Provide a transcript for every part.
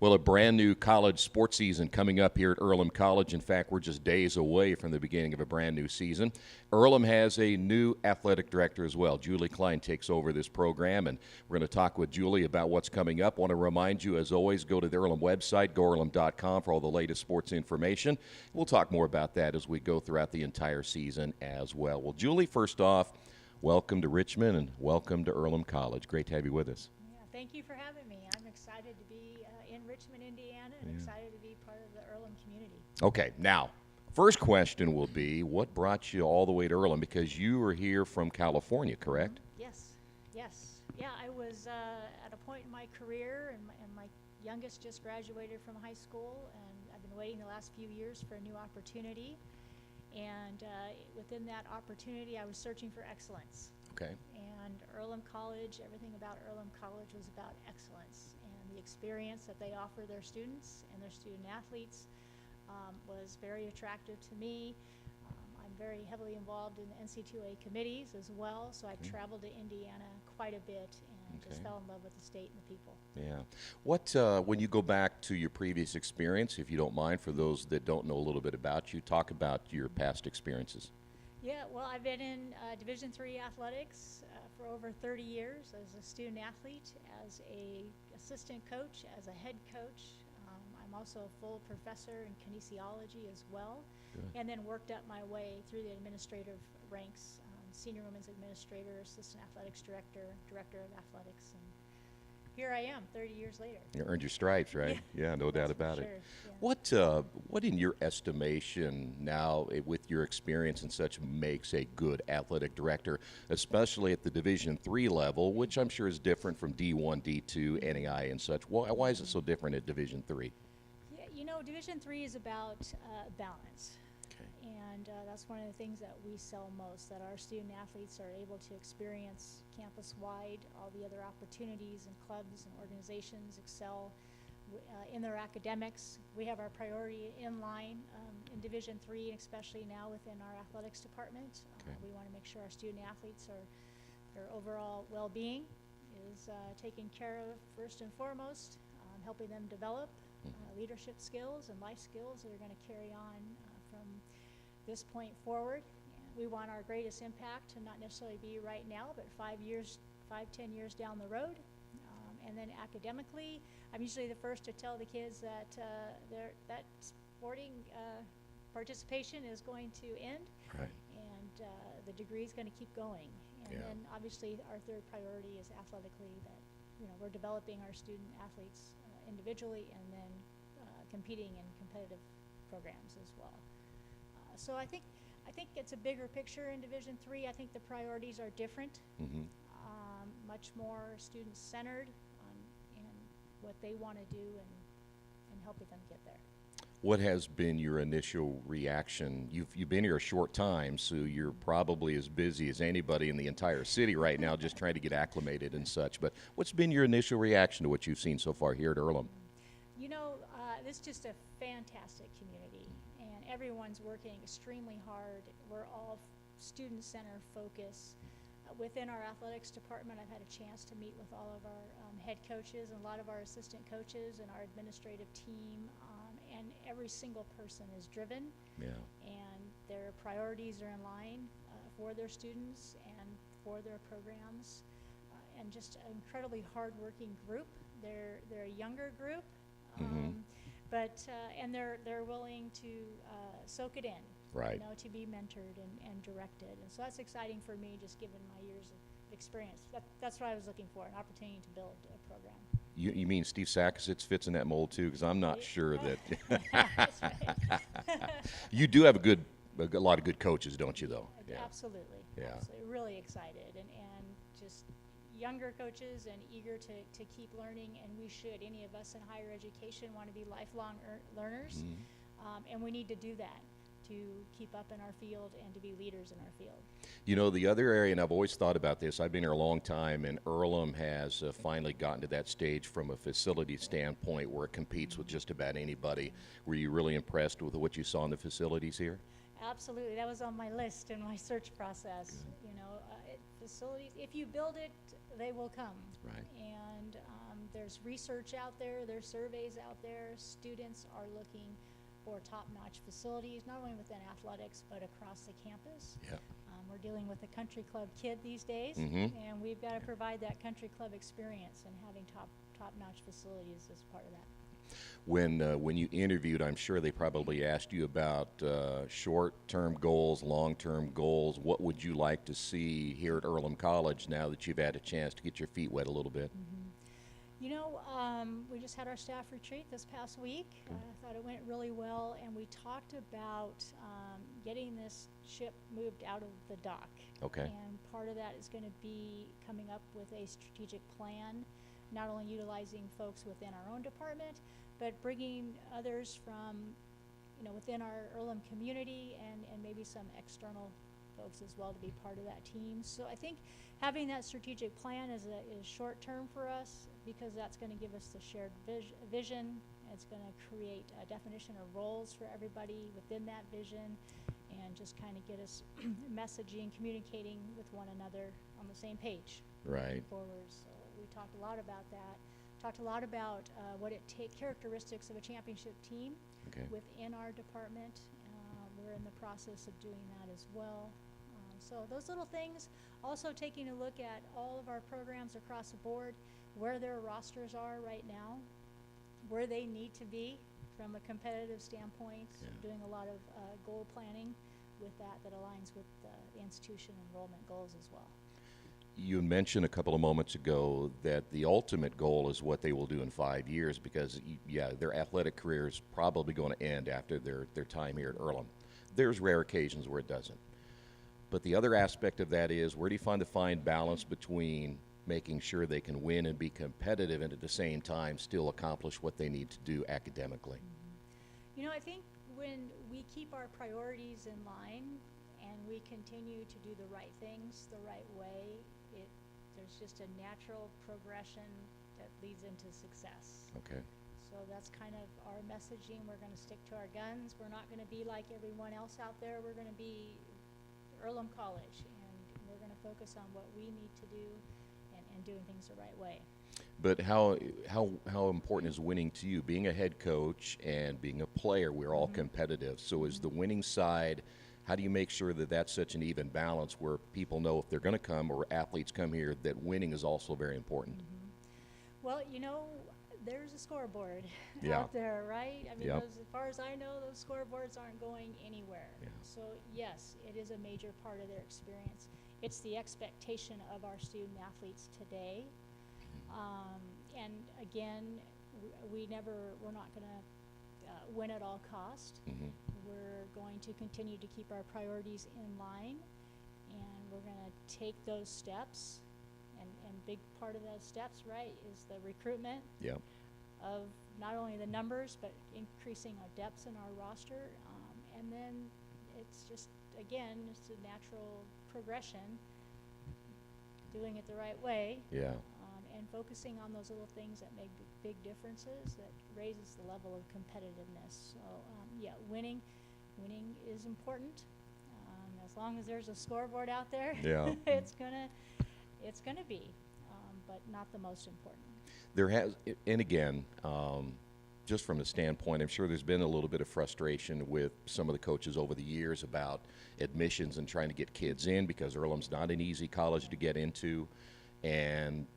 Well, a brand new college sports season coming up here at Earlham College. In fact, we're just days away from the beginning of a brand new season. Earlham has a new athletic director as well. Julie Kline takes over this program, and we're going to talk with Julie about what's coming up. I want to remind you, as always, go to the Earlham website, goearlham.com, for all the latest sports information. We'll talk more about that as we go throughout the entire season as well. Well, Julie, first off, welcome to Richmond and welcome to Earlham College. Great to have you with us. Yeah, thank you for having me. I'm excited to be in Richmond, Indiana, and excited to be part of the Earlham community. Okay, now, first question will be, what brought you all the way to Earlham? Because you were here from California, correct? Yes, yes. Yeah, I was at a point in my career, and my youngest just graduated from high school, and I've been waiting the last few years for a new opportunity. And within that opportunity, I was searching for excellence. Okay. And Earlham College, everything about Earlham College was about excellence. And the experience that they offer their students and their student athletes was very attractive to me. I'm very heavily involved in the NC2A committees as well, so I've traveled to Indiana quite a bit and just fell in love with the state and the people. Yeah. What, when you go back to your previous experience, if you don't mind, for those that don't know a little bit about you, talk about your past experiences. Yeah, well, I've been in Division III athletics for over 30 years as a student athlete, as a assistant coach, as a head coach. I'm also a full professor in kinesiology as well. Good. And then worked up my way through the administrative ranks, senior women's administrator, assistant athletics director, director of athletics, and here I am 30 years later. You earned your stripes, right? Yeah, no doubt about it. Yeah. What in your estimation now, with your experience and such, makes a good athletic director, especially at the Division III level, which I'm sure is different from D1, D2, NAI and such? Why is it so different at Division III? Yeah, you know, Division III is about balance. And that's one of the things that we sell most, that our student athletes are able to experience campus-wide, all the other opportunities and clubs and organizations, excel in their academics. We have our priority in line in Division III, especially now within our athletics department. We want to make sure our student athletes their overall well-being is taken care of first and foremost, helping them develop leadership skills and life skills that are going to carry on from this point forward. We want our greatest impact to not necessarily be right now, but 5, 10 years down the road. And then academically, I'm usually the first to tell the kids that that sporting participation is going to end, right, and the degree is going to keep going. And then obviously our third priority is athletically, that we're developing our student athletes individually and then competing in competitive programs as well. So I think it's a bigger picture in Division III. I think the priorities are different, much more student-centered in what they want to do and helping them get there. What has been your initial reaction? You've been here a short time, so you're probably as busy as anybody in the entire city right now, just trying to get acclimated and such. But what's been your initial reaction to what you've seen so far here at Earlham? You know, this is just a fantastic community, and everyone's working extremely hard. We're all student-centered focused. Within our athletics department, I've had a chance to meet with all of our head coaches and a lot of our assistant coaches and our administrative team, and every single person is driven, and their priorities are in line for their students and for their programs, and just an incredibly hard-working group. They're a younger group, but and they're willing to soak it in, right? To be mentored and directed, and so that's exciting for me, just given my years of experience. That's what I was looking for, an opportunity to build a program. You mean Steve Sakasitz fits in that mold too? Because I'm not sure that. That's right. You do have a lot of good coaches, don't you? Though. Yeah. Absolutely. Yeah. Absolutely. Really excited and just younger coaches and eager to keep learning, and we should. Any of us in higher education want to be lifelong learners, and we need to do that to keep up in our field and to be leaders in our field. You know, the other area, and I've always thought about this, I've been here a long time, and Earlham has finally gotten to that stage from a facility standpoint where it competes with just about anybody. Were you really impressed with what you saw in the facilities here? Absolutely. That was on my list in my search process. facilities. If you build it, they will come. Right. And there's research out there, there's surveys out there. Students are looking for top-notch facilities, not only within athletics, but across the campus. Yeah. We're dealing with a country club kid these days, Mm-hmm. and we've got to provide that country club experience, and having top-notch facilities is part of that. When you interviewed, I'm sure they probably asked you about short-term goals, long-term goals. What would you like to see here at Earlham College now that you've had a chance to get your feet wet a little bit? You know, we just had our staff retreat this past week. I thought it went really well, and we talked about getting this ship moved out of the dock. Okay. And part of that is going to be coming up with a strategic plan, not only utilizing folks within our own department, but bringing others from, you know, within our Earlham community and maybe some external folks as well to be part of that team. So I think having that strategic plan is short term for us, because that's going to give us the shared vision. It's going to create a definition of roles for everybody within that vision, and just kind of get us messaging, communicating with one another on the same page. Right. Forward. So we talked a lot about that. Talked a lot about what it characteristics of a championship team. Okay. Within our department. We're in the process of doing that as well. So those little things. Also taking a look at all of our programs across the board, where their rosters are right now, where they need to be from a competitive standpoint. Yeah. Doing a lot of goal planning with that aligns with the institution enrollment goals as well. You mentioned a couple of moments ago that the ultimate goal is what they will do in 5 years, because, yeah, their athletic career is probably going to end after their time here at Earlham. There's rare occasions where it doesn't. But the other aspect of that is, where do you find the fine balance between making sure they can win and be competitive, and at the same time still accomplish what they need to do academically? You know, I think when we keep our priorities in line and we continue to do the right things the right way, there's just a natural progression that leads into success. Okay. So that's kind of our messaging. We're going to stick to our guns. We're not going to be like everyone else out there. We're going to be Earlham College, and we're going to focus on what we need to do and doing things the right way. But how important is winning to you? Being a head coach and being a player, we're all competitive. So is the winning side, how do you make sure that that's such an even balance where people know if they're going to come, or athletes come here, that winning is also very important? Well, you know, there's a scoreboard Yeah. out there, right? I mean, Yep. as far as I know, those scoreboards aren't going anywhere. Yeah. So yes, it is a major part of their experience. It's the expectation of our student athletes today. And again, we're not going to win at all cost. Mm-hmm. We're going to continue to keep our priorities in line, and we're going to take those steps. And big part of those steps, right, is the recruitment Yeah. of not only the numbers, but increasing our depths in our roster. And then it's just, again, it's a natural progression, doing it the right way. Yeah. And focusing on those little things that make big differences, that raises the level of competitiveness. So, yeah, winning is important. As long as there's a scoreboard out there, Yeah. it's gonna be, but not the most important. There has, and again, just from the standpoint, I'm sure there's been a little bit of frustration with some of the coaches over the years about admissions and trying to get kids in, because Earlham's not an easy college to get into, and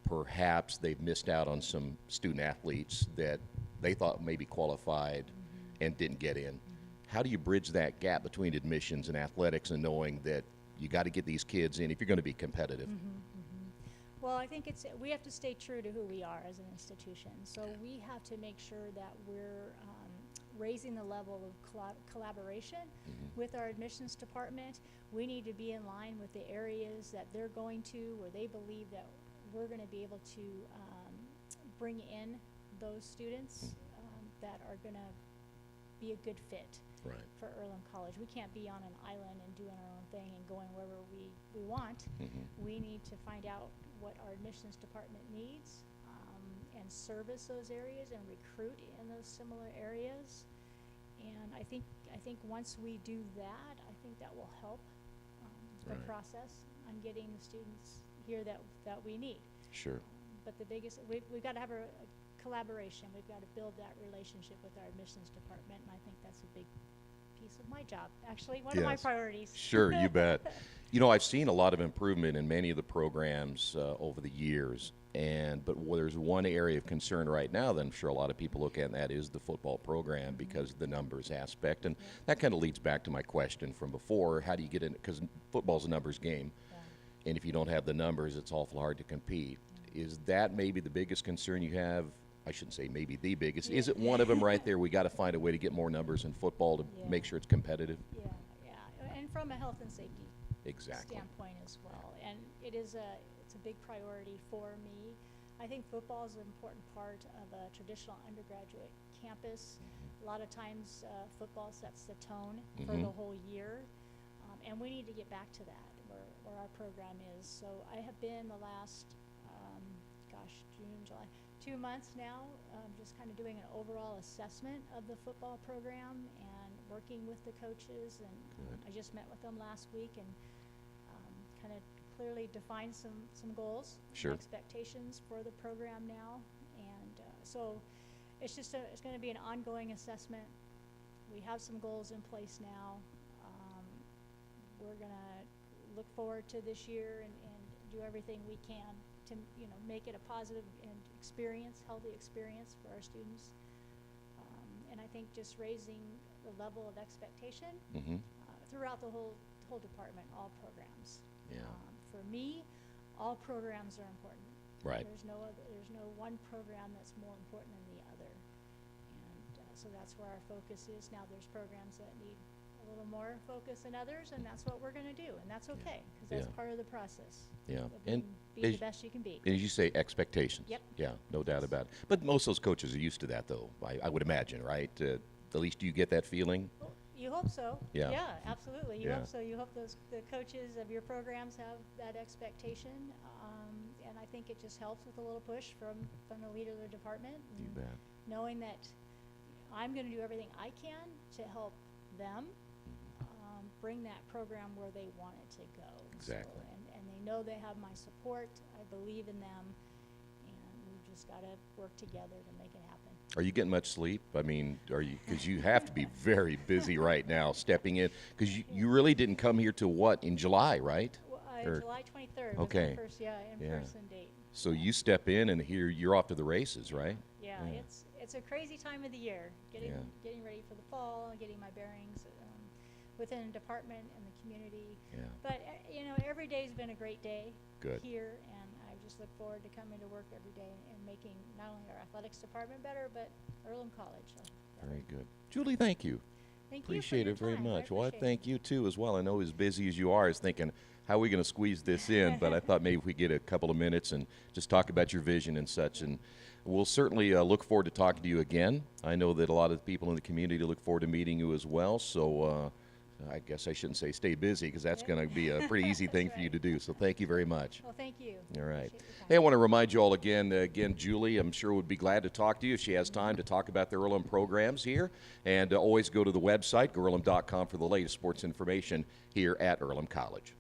perhaps they've missed out on some student athletes that they thought maybe qualified and didn't get in. How do you bridge that gap between admissions and athletics, and knowing that you got to get these kids in if you're going to be competitive? Well, I think we have to stay true to who we are as an institution. So we have to make sure that we're raising the level of collaboration with our admissions department. We need to be in line with the areas that they're going to, where they believe that we're going to be able to bring in those students that are going to be a good fit Right. for Earlham College. We can't be on an island and doing our own thing and going wherever we want. We need to find out what our admissions department needs, and service those areas and recruit in those similar areas. And I think once we do that, I think that will help the Right. process. on getting the students here that we need. Sure. But the biggest, we've got to have a collaboration. We've got to build that relationship with our admissions department, and I think that's a big piece of my job. Actually, one of my priorities. Sure, you bet. You know, I've seen a lot of improvement in many of the programs over the years, but there's one area of concern right now that I'm sure a lot of people look at, and that is the football program because of the numbers aspect. And that kind of leads back to my question from before: how do you get in? Because football's a numbers game, and if you don't have the numbers, it's awful hard to compete. Is that maybe the biggest concern you have? I shouldn't say maybe the biggest. Is it one of them right there? We got to find a way to get more numbers in football to make sure it's competitive. Yeah, and from a health and safety standpoint as well. And it's a big priority for me. I think football is an important part of a traditional undergraduate campus. A lot of times football sets the tone for the whole year, and we need to get back to that where our program is. So I have been the last, June, July, 2 months now, just kind of doing an overall assessment of the football program and working with the coaches. And I just met with them last week and kind of clearly defined some goals, expectations for the program now. And so it's just it's going to be an ongoing assessment. We have some goals in place now. We're going to look forward to this year and do everything we can to make it a positive healthy experience for our students. And I think just raising the level of expectation throughout the whole department, all programs. For me, all programs are important. Right. There's no one program that's more important than the other. And so that's where our focus is. Now there's programs that need a little more focus than others, and that's what we're going to do, and that's okay, because that's part of the process. And be the best you can be. And as you say, expectations. Yep. Yeah, no doubt about it. But most of those coaches are used to that, though, I would imagine, right? At least do you get that feeling? Well, you hope so. Yeah. Yeah, absolutely. You hope so. You hope the coaches of your programs have that expectation, and I think it just helps with a little push from the leader of the department. You bet. Knowing that I'm going to do everything I can to help them bring that program where they want it to go. Exactly. So, and they know they have my support. I believe in them, and we've just got to work together to make it happen. Are you getting much sleep? I mean, because you have to be very busy right now stepping in, because you really didn't come here till what, in July, right? Well, July 23rd okay. was my first in-person date. So you step in and here you're off to the races, right? Yeah. It's a crazy time of the year, getting ready for the fall, getting my bearings within a department and the community. But every day's been a great day here, and I just look forward to coming to work every day and making not only our athletics department better, but Earlham College. So very good. Julie, thank you. Appreciate it very much. Well, I thank you too as well. I know as busy as you are, I was thinking, how are we going to squeeze this in? But I thought maybe if we get a couple of minutes and just talk about your vision and such. And we'll certainly look forward to talking to you again. I know that a lot of the people in the community look forward to meeting you as well. So I guess I shouldn't say stay busy, because that's going to be a pretty easy thing for you to do. So thank you very much. Well, thank you. All right. Hey, I want to remind you all again, Julie, I'm sure would be glad to talk to you if she has time to talk about the Earlham programs here. And always go to the website, earlham.com, for the latest sports information here at Earlham College.